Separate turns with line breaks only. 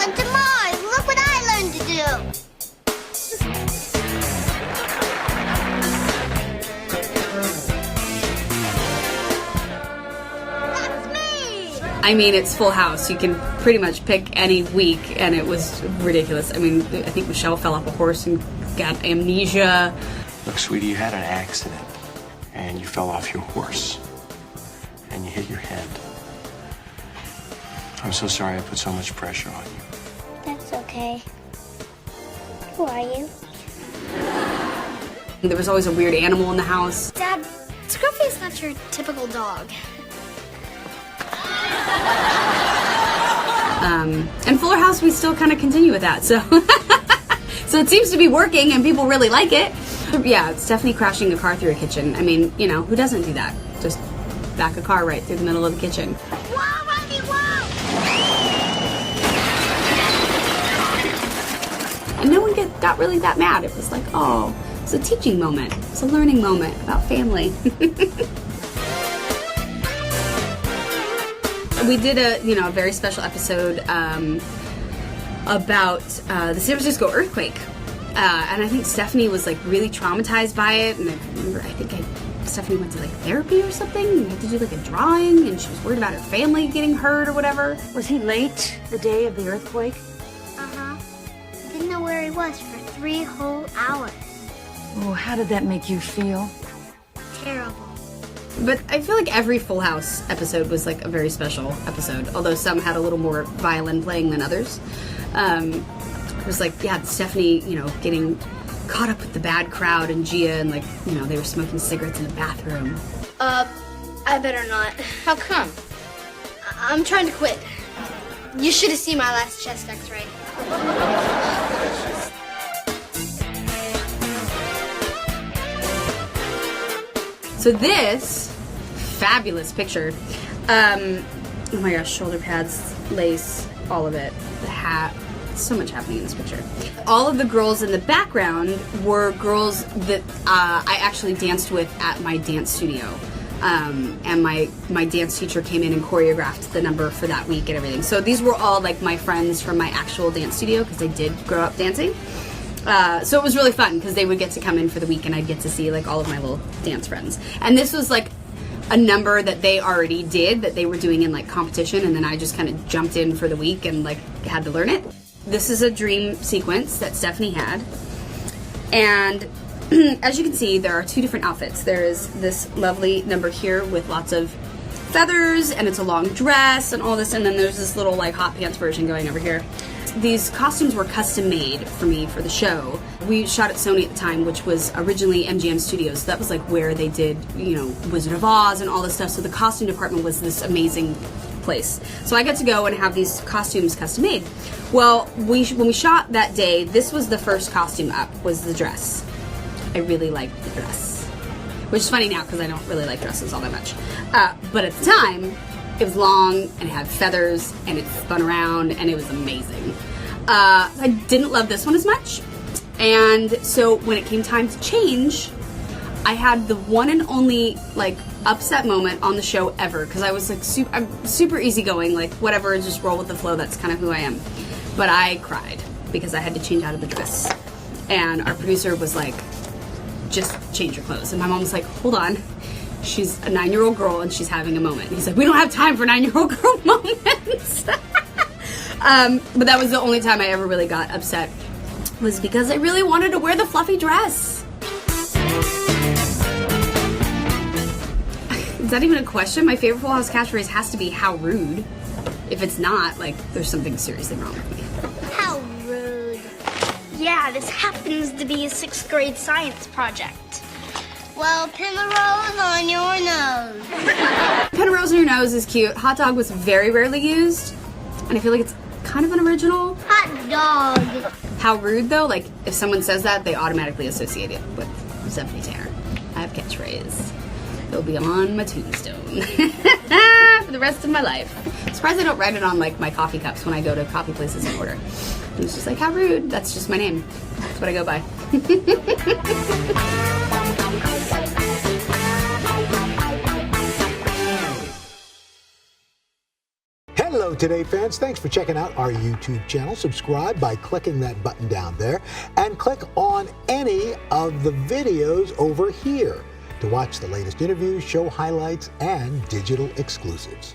went to Mars. Look what I learned to do. That's me!
I mean, it's Full House. You can pretty much pick any week, and it was ridiculous. I mean, I think Michelle fell off a horse and got amnesia.
Look, sweetie, you had an accident, and you fell off your horse, and you hit your head. I'm so sorry I put so much pressure on you.
That's okay. Who are you?
There was always a weird animal in the house.
Dad, Scruffy is not your typical dog.
And Fuller House, we still kind of continue with that, so so it seems to be working, and people really like it. Yeah, Stephanie crashing a car through a kitchen. I mean, you know, who doesn't do that? Just back a car right through the middle of the kitchen.
Whoa, Robbie, whoa!
And no one got really that mad. It was like, oh, it's a teaching moment. It's a learning moment about family. We did a very special episode about the San Francisco earthquake. And I think Stephanie was like really traumatized by it. And I remember, Stephanie went to like therapy or something. And had to do like a drawing, and she was worried about her family getting hurt or whatever.
Was he late the day of the earthquake?
Uh-huh. Didn't know where he was for 3 whole hours.
Oh, how did that make you feel?
Terrible.
But I feel like every Full House episode was like a very special episode, although some had a little more violin playing than others. It was like, yeah, Stephanie, getting caught up with the bad crowd, and Gia, and like, they were smoking cigarettes in the bathroom.
I better not.
How come?
I'm trying to quit. You should have seen my last chest x-ray.
So this fabulous picture, oh my gosh, shoulder pads, lace, all of it, the hat, so much happening in this picture. All of the girls in the background were girls that I actually danced with at my dance studio. And my dance teacher came in and choreographed the number for that week and everything. So these were all like my friends from my actual dance studio, because I did grow up dancing. So it was really fun because they would get to come in for the week, and I'd get to see like all of my little dance friends. And this was like a number that they already did, that they were doing in like competition, and then I just kind of jumped in for the week and like had to learn it. This is a dream sequence that Stephanie had, and as you can see, there are 2 different outfits. There is this lovely number here with lots of feathers, and it's a long dress and all this, and then there's this little like hot pants version going over here. These costumes were custom made for me for the show. We shot at Sony at the time, which was originally MGM Studios. So that was like where they did, Wizard of Oz and all this stuff. So the costume department was this amazing place. So I got to go and have these costumes custom made. Well, when we shot that day, this was the first costume up, was the dress. I really liked the dress. Which is funny now because I don't really like dresses all that much. But at the time, it was long, and it had feathers, and it spun around, and it was amazing. I didn't love this one as much, and so when it came time to change, I had the one and only like upset moment on the show ever, because I was like I'm super easygoing, like whatever, just roll with the flow. That's kind of who I am. But I cried because I had to change out of the dress, and our producer was like, "Just change your clothes," and my mom was like, "Hold on." She's a 9-year-old girl and she's having a moment. He's like, we don't have time for 9-year-old girl moments. But that was the only time I ever really got upset, was because I really wanted to wear the fluffy dress. Is that even a question? My favorite Full House catchphrase has to be, how rude. If it's not, like, there's something seriously wrong with me.
How rude. Yeah, this happens to be a 6th grade science project. Well, pin a rose on your nose.
Pin a rose on your nose is cute. Hot dog was very rarely used, and I feel like it's kind of unoriginal.
Hot dog.
How rude, though? Like, if someone says that, they automatically associate it with Stephanie Tanner. I have catchphrase. It'll be on my tombstone for the rest of my life. I'm surprised I don't write it on like my coffee cups when I go to coffee places and order. And it's just like, how rude. That's just my name. That's what I go by.
Hello, Today, fans, thanks for checking out our YouTube channel. Subscribe by clicking that button down there and click on any of the videos over here to watch the latest interviews, show highlights, and digital exclusives.